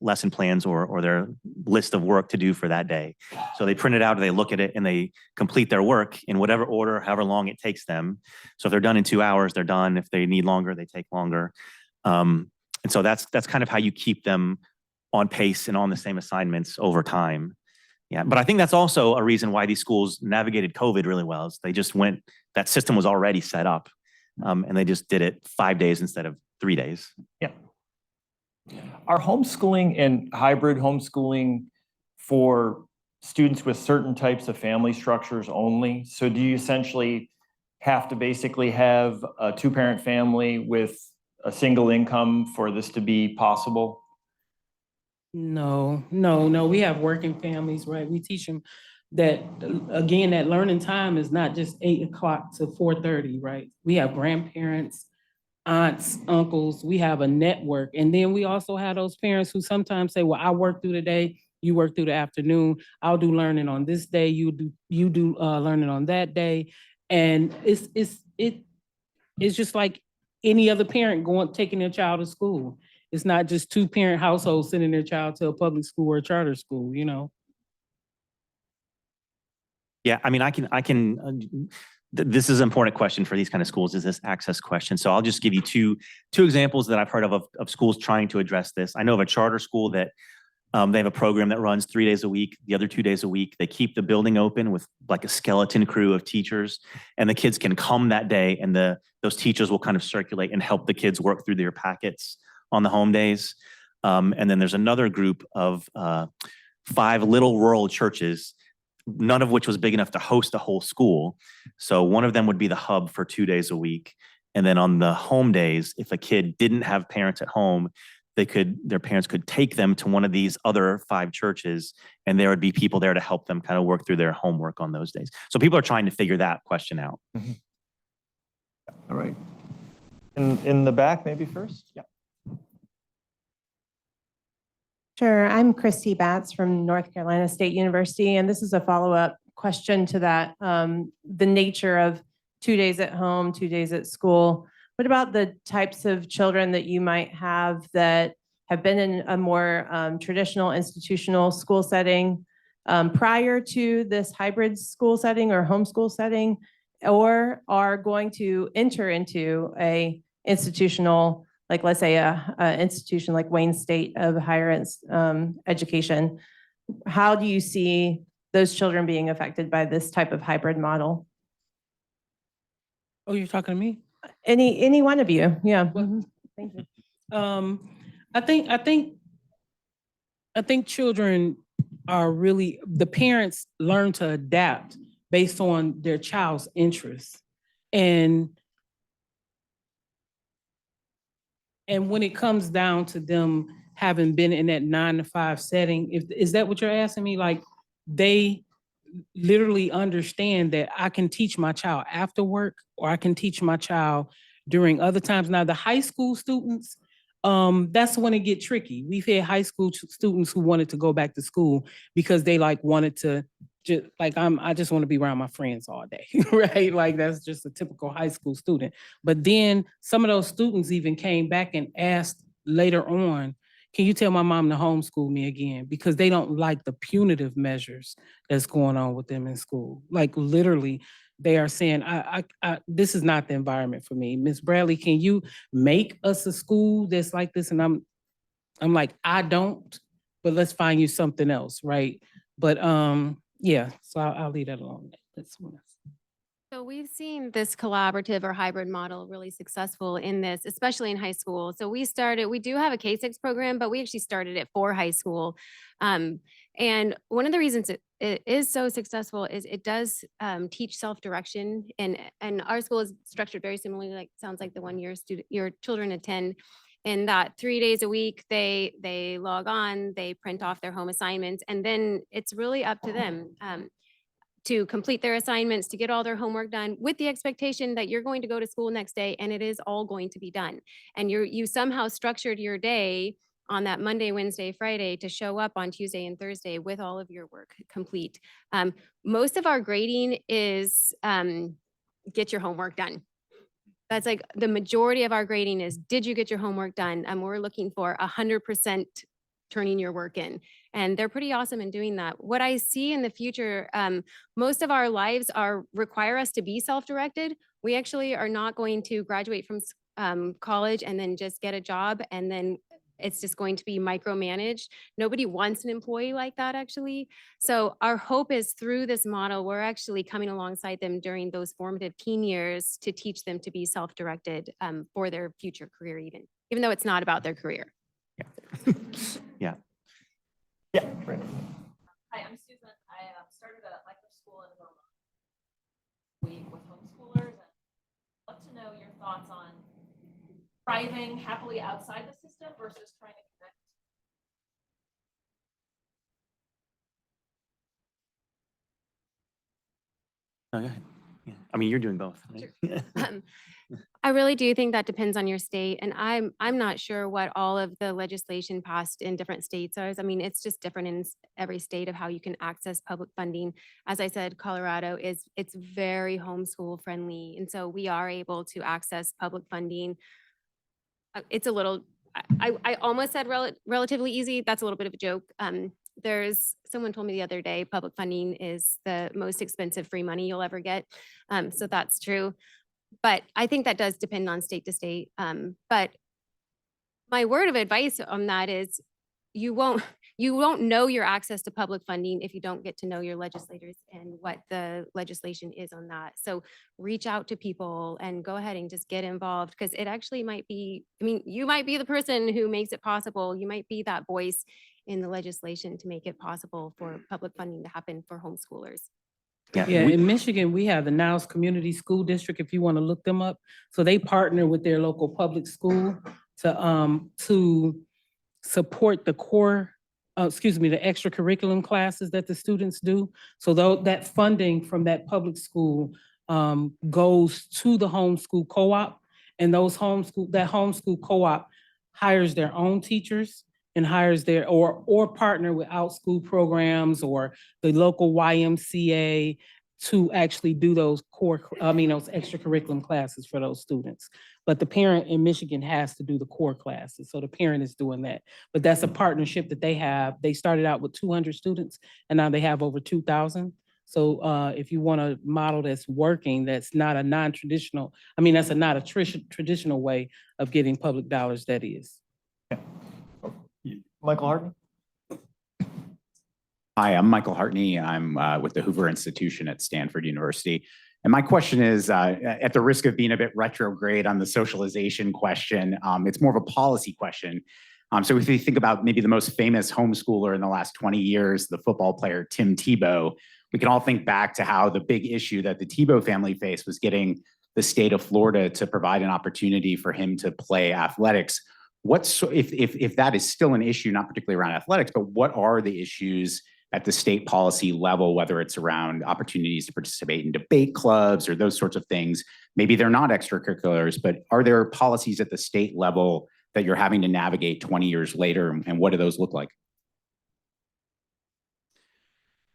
lesson plans or their list of work to do for that day. So they print it out, they look at it, and they complete their work in whatever order, however long it takes them. So if they're done in 2 hours, they're done. If they need longer, they take longer. And so that's kind of how you keep them on pace and on the same assignments over time. Yeah, but I think that's also a reason why these schools navigated COVID really well. Is they just that system was already set up, and they just did it 5 days instead of 3 days. Yeah. Are homeschooling and hybrid homeschooling for students with certain types of family structures only? So do you essentially have to basically have a 2-parent family with a single income for this to be possible? No. We have working families, right? We teach them that, again, that learning time is not just 8 o'clock to 4:30, right? We have grandparents, aunts, uncles, we have a network. And then we also have those parents who sometimes say, well, I work through the day, you work through the afternoon. I'll do learning on this day, you do learning on that day. And it's just like any other parent taking their child to school. It's not just 2-parent households sending their child to a public school or a charter school, you know? Yeah, I mean, this is an important question for these kind of schools, is this access question. So I'll just give you two examples that I've heard of schools trying to address this. I know of a charter school that they have a program that runs 3 days a week, the other 2 days a week. They keep the building open with like a skeleton crew of teachers, and the kids can come that day, and those teachers will kind of circulate and help the kids work through their packets on the home days. And then there's another group of 5 little rural churches none of which was big enough to host a whole school. So one of them would be the hub for 2 days a week. And then on the home days, if a kid didn't have parents at home, their parents could take them to one of these other 5 churches, and there would be people there to help them kind of work through their homework on those days. So people are trying to figure that question out. All right. In the back, maybe first? Yeah. Sure. I'm Christy Batts from North Carolina State University, and this is a follow-up question to that. The nature of 2 days at home, 2 days at school. What about the types of children that you might have that have been in a more traditional institutional school setting prior to this hybrid school setting or homeschool setting, or are going to enter into a institutional, like let's say a institution like Wayne State of higher education? How do you see those children being affected by this type of hybrid model? Oh, you're talking to me? Any one of you, yeah. Well, Thank you. I think children are really, the parents learn to adapt based on their child's interests. And when it comes down to them having been in that 9-to-5 setting, is that what you're asking me? Like, they literally understand that I can teach my child after work, or I can teach my child during other times. Now, the high school students, that's when it get tricky. We've had high school students who wanted to go back to school because they wanted to just I just want to be around my friends all day, right? Like, that's just a typical high school student. But then some of those students even came back and asked later on, can you tell my mom to homeschool me again? Because they don't like the punitive measures that's going on with them in school. Like, literally, they are saying, this is not the environment for me. Ms. Bradley, can you make us a school that's like this? And I'm like, I don't, but let's find you something else, right? But yeah, so I'll leave that alone. That's what So we've seen this collaborative or hybrid model really successful in this, especially in high school. So we do have a K-6 program, but we actually started it for high school. And one of the reasons it is so successful is it does teach self-direction. And our school is structured very similarly, sounds like the one your children attend. In that 3 days a week, they log on, they print off their home assignments, and then it's really up to them to complete their assignments, to get all their homework done, with the expectation that you're going to go to school next day and it is all going to be done. And you somehow structured your day on that Monday, Wednesday, Friday to show up on Tuesday and Thursday with all of your work complete. Most of our grading is get your homework done. That's like the majority of our grading is, did you get your homework done? And we're looking for 100% turning your work in. And they're pretty awesome in doing that. What I see in the future, most of our lives require us to be self-directed. We actually are not going to graduate from college and then just get a job and then it's just going to be micromanaged. Nobody wants an employee like that, actually. So our hope is through this model, we're actually coming alongside them during those formative teen years to teach them to be self-directed for their future career, even though it's not about their career. Yeah. Yeah. Right. Hi, I'm Susan. I started a micro school in Vermont week with homeschoolers, and I'd love to know your thoughts on thriving happily outside the system versus trying to connect. No, go ahead. Yeah. I mean, you're doing both. Right? I really do think that depends on your state, and I'm not sure what all of the legislation passed in different states are. I mean, it's just different in every state of how you can access public funding. As I said, Colorado it's very homeschool friendly, and so we are able to access public funding. It's a little, I almost said relatively easy. That's a little bit of a joke. Someone told me the other day, public funding is the most expensive free money you'll ever get. So that's true. But I think that does depend on state to state. But my word of advice on that is you won't know your access to public funding if you don't get to know your legislators and what the legislation is on that. So reach out to people and go ahead and just get involved, because it actually might be, I mean, you might be the person who makes it possible. You might be that voice in the legislation to make it possible for public funding to happen for homeschoolers. Yeah, we- in Michigan, we have the Niles Community School District, if you want to look them up. So they partner with their local public school to support the core, the extracurriculum classes that the students do. So that funding from that public school goes to the homeschool co-op, and that homeschool co-op hires their own teachers and hires or partner with out-school programs or the local YMCA to actually do those those extracurriculum classes for those students. But the parent in Michigan has to do the core classes. So the parent is doing that. But that's a partnership that they have. They started out with 200 students and now they have over 2,000. So if you want a model that's working, that's not a non-traditional, that's not a traditional way of getting public dollars, that is. Michael Hartney? Hi, I'm Michael Hartney. I'm with the Hoover Institution at Stanford University. And my question is, at the risk of being a bit retrograde on the socialization question, it's more of a policy question. So if you think about maybe the most famous homeschooler in the last 20 years, the football player Tim Tebow, we can all think back to how the big issue that the Tebow family faced was getting the state of Florida to provide an opportunity for him to play athletics. If that is still an issue, not particularly around athletics, but what are the issues at the state policy level, whether it's around opportunities to participate in debate clubs or those sorts of things? Maybe they're not extracurriculars, but are there policies at the state level that you're having to navigate 20 years later, and what do those look like?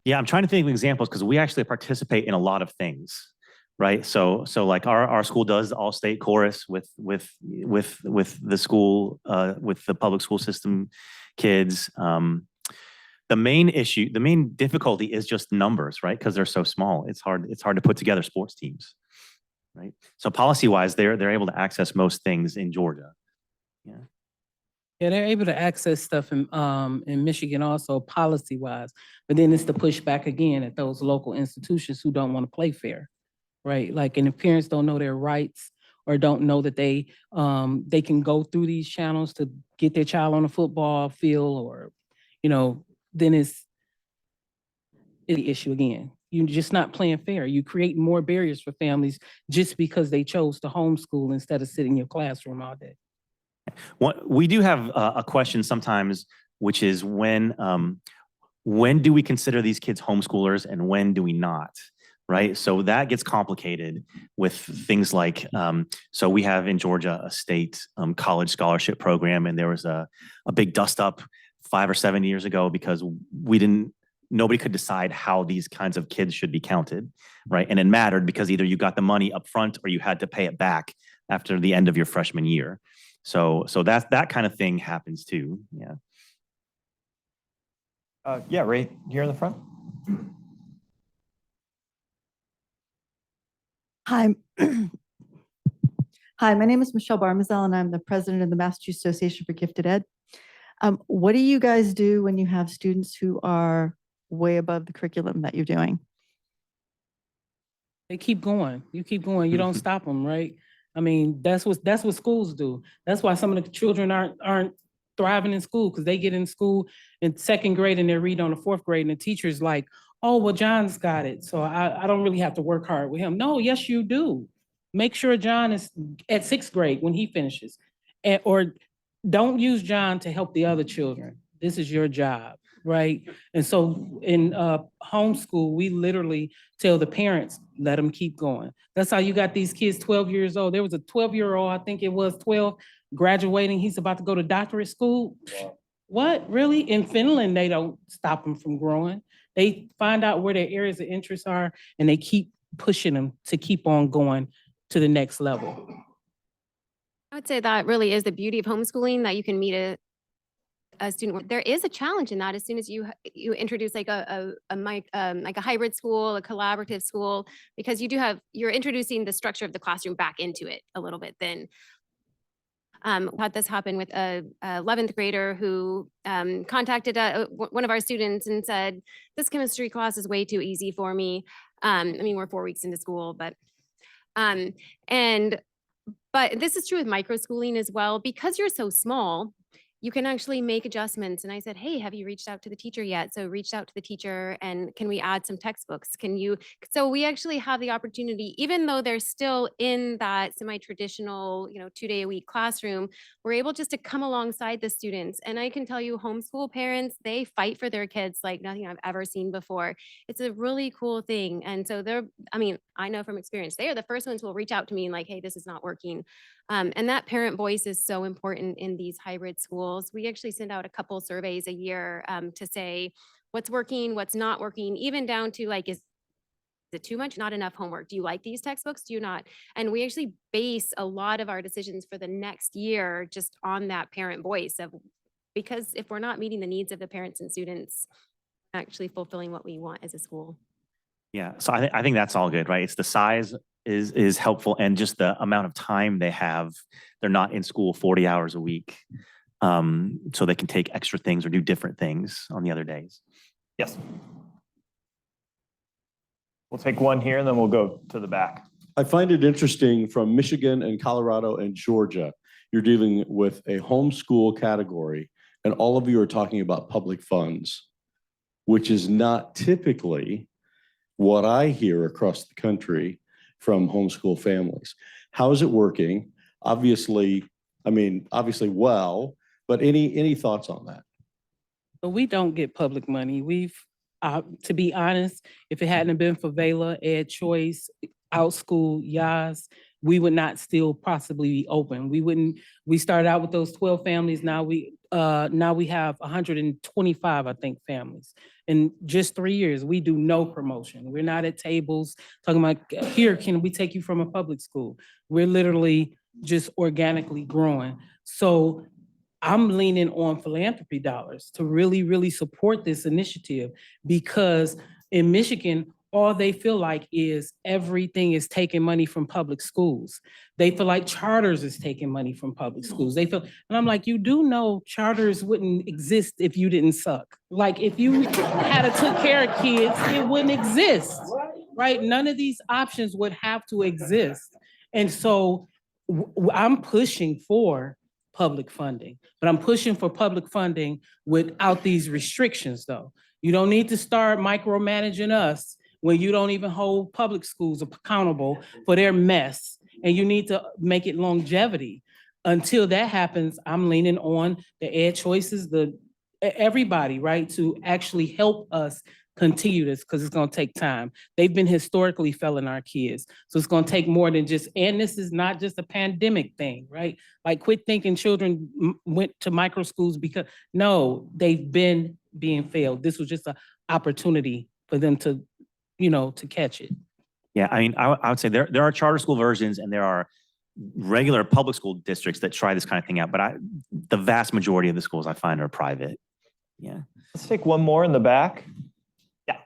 Yeah, I'm trying to think of examples because we actually participate in a lot of things, right? So like our school does all-state chorus with the school, with the public school system kids. The main difficulty is just numbers, right? Because they're so small. It's hard to put together sports teams, right? So policy-wise, they're able to access most things in Georgia. Yeah. Yeah, they're able to access stuff in Michigan also policy-wise, but then it's the pushback again at those local institutions who don't want to play fair, right? Like, and if parents don't know their rights or don't know that they can go through these channels to get their child on a football field, or, then it's the issue again. You're just not playing fair. You create more barriers for families just because they chose to homeschool instead of sitting in your classroom all day. We do have a question sometimes, which is when do we consider these kids homeschoolers and when do we not, right? So that gets complicated with things like, so we have in Georgia a state college scholarship program, and there was a big dust up 5 or 7 years ago because nobody could decide how these kinds of kids should be counted, right? And it mattered because either you got the money up front or you had to pay it back after the end of your freshman year. So that kind of thing happens too. Yeah. Yeah, right here in the front. Hi. Hi, my name is Michelle Barmazel, and I'm the president of the Massachusetts Association for Gifted Ed. What do you guys do when you have students who are way above the curriculum that you're doing? They keep going. You keep going. You don't stop them, right? That's what schools do. That's why some of the children aren't thriving in school, because they get in school in 2nd grade and they're reading on the 4th grade, and the teacher's like, oh, well, John's got it, so I don't really have to work hard with him. No, yes, you do. Make sure John is at 6th grade when he finishes. Or don't use John to help the other children. This is your job, right? And so in homeschool, we literally tell the parents, let them keep going. That's how you got these kids 12 years old. There was a 12-year-old, I think it was 12, graduating. He's about to go to doctorate school. Wow. What, really? In Finland, they don't stop them from growing. They find out where their areas of interest are, and they keep pushing them to keep on going to the next level. I would say that really is the beauty of homeschooling, that you can meet a student. There is a challenge in that as soon as you introduce like a hybrid school, a collaborative school, because you're introducing the structure of the classroom back into it a little bit. Then had this happen with a 11th grader who contacted one of our students and said, this chemistry class is way too easy for me. We're 4 weeks into school, but this is true with microschooling as well. Because you're so small, you can actually make adjustments. And I said, hey, have you reached out to the teacher yet? So reached out to the teacher, and can we add some textbooks? So we actually have the opportunity, even though they're still in that semi-traditional, 2-day-a-week classroom, we're able just to come alongside the students. And I can tell you, homeschool parents, they fight for their kids like nothing I've ever seen before. It's a really cool thing. And so I know from experience, they are the first ones who will reach out to me and like, hey, this is not working. And that parent voice is so important in these hybrid schools. We actually send out a couple surveys a year to say what's working, what's not working, even down to like, is it too much, not enough homework? Do you like these textbooks? Do you not? And we actually base a lot of our decisions for the next year just on that parent voice because if we're not meeting the needs of the parents and students, actually fulfilling what we want as a school. Yeah, so I think that's all good, right? It's the size is helpful, and just the amount of time they have. They're not in school 40 hours a week, so they can take extra things or do different things on the other days. Yes. We'll take one here and then we'll go to the back. I find it interesting from Michigan and Colorado and Georgia, you're dealing with a homeschool category, and all of you are talking about public funds, which is not typically what I hear across the country from homeschool families. How is it working? Obviously well, but any thoughts on that? But we don't get public money. To be honest, if it hadn't been for VELA, Ed Choice, OutSchool, YAS, we would not still possibly be open. We started out with those 12 families. Now we have 125, I think, families. In just 3 years, we do no promotion. We're not at tables talking about, here, can we take you from a public school? We're literally just organically growing. So I'm leaning on philanthropy dollars to really, really support this initiative, because in Michigan, all they feel like is everything is taking money from public schools. They feel like charters is taking money from public schools. And I'm like, you do know charters wouldn't exist if you didn't suck. Like if you had to took care of kids, it wouldn't exist, right? None of these options would have to exist. And so I'm pushing for public funding, but I'm pushing for public funding without these restrictions though. You don't need to start micromanaging us when you don't even hold public schools accountable for their mess, and you need to make it longevity. Until that happens, I'm leaning on the Ed Choices, everybody, right, to actually help us continue this, because it's going to take time. They've been historically failing our kids. So it's going to take more than just, and this is not just a pandemic thing, right? Like quit thinking children went to micro schools because, no, they've been being failed. This was just an opportunity for them to catch it. Yeah, I mean, I would say there are charter school versions and there are regular public school districts that try this kind of thing out, but the vast majority of the schools I find are private. Yeah. Let's take one more in the back. Yeah.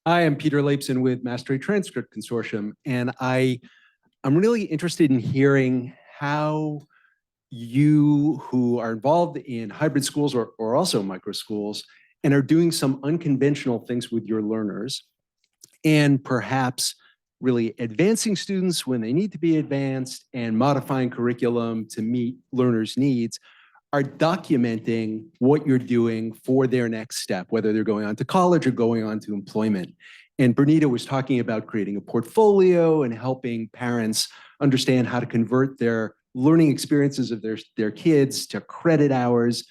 Hi, I'm Peter Lapson with Mastery Transcript Consortium, and I'm really interested in hearing how you who are involved in hybrid schools or also micro schools and are doing some unconventional things with your learners, and perhaps really advancing students when they need to be advanced and modifying curriculum to meet learners' needs, are documenting what you're doing for their next step, whether they're going on to college or going on to employment. And Bernita was talking about creating a portfolio and helping parents understand how to convert their learning experiences of their kids to credit hours.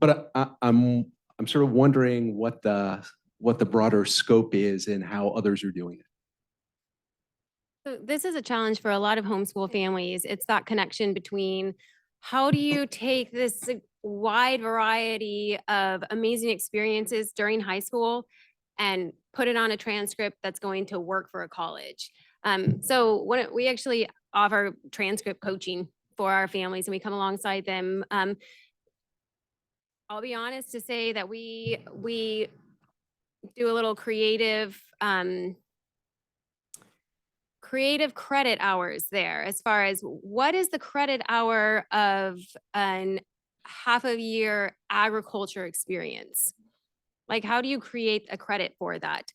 But I'm sort of wondering what the broader scope is and how others are doing it. So this is a challenge for a lot of homeschool families. It's that connection between how do you take this wide variety of amazing experiences during high school and put it on a transcript that's going to work for a college. So we actually offer transcript coaching for our families, and we come alongside them. I'll be honest to say that we do a little creative credit hours there, as far as what is the credit hour of an half a year agriculture experience? Like, how do you create a credit for that?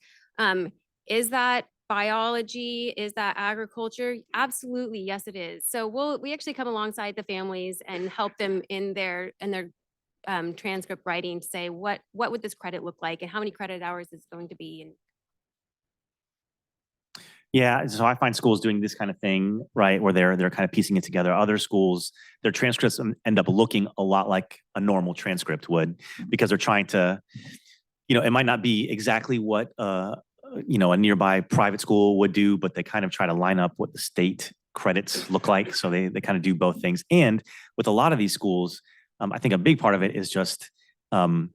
Is that biology? Is that agriculture? Absolutely, yes, it is. So we actually come alongside the families and help them in their transcript writing to say, what would this credit look like and how many credit hours is it going to be? And Yeah, so I find schools doing this kind of thing, right, where they're kind of piecing it together. Other schools, their transcripts end up looking a lot like a normal transcript would, because they're trying to, it might not be exactly what a nearby private school would do, but they kind of try to line up what the state credits look like. So they kind of do both things. And with a lot of these schools, I think a big part of it is just some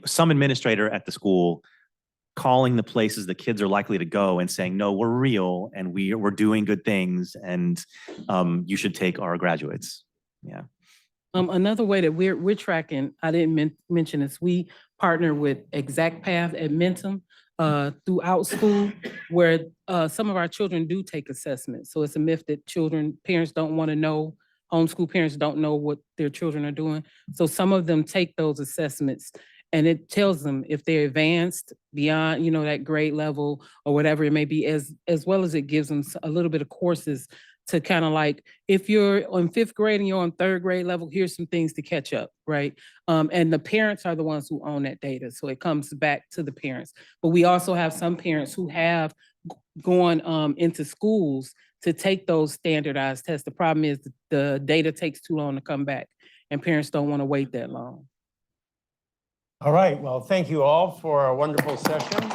administrator at the school calling the places the kids are likely to go and saying, no, we're real and we're doing good things, and you should take our graduates. Yeah. Another way that we're tracking, I didn't mention this, we partner with Exact Path at Mentum throughout school, where some of our children do take assessments. So it's a myth that parents don't want to know, homeschool parents don't know what their children are doing. So some of them take those assessments, and it tells them if they're advanced beyond, that grade level or whatever it may be, as well as it gives them a little bit of courses to kind of like, if you're on 5th grade and you're on 3rd grade level, here's some things to catch up, right? And the parents are the ones who own that data. So it comes back to the parents. But we also have some parents who have gone into schools to take those standardized tests. The problem is the data takes too long to come back, and parents don't want to wait that long. All right, well, thank you all for a wonderful session.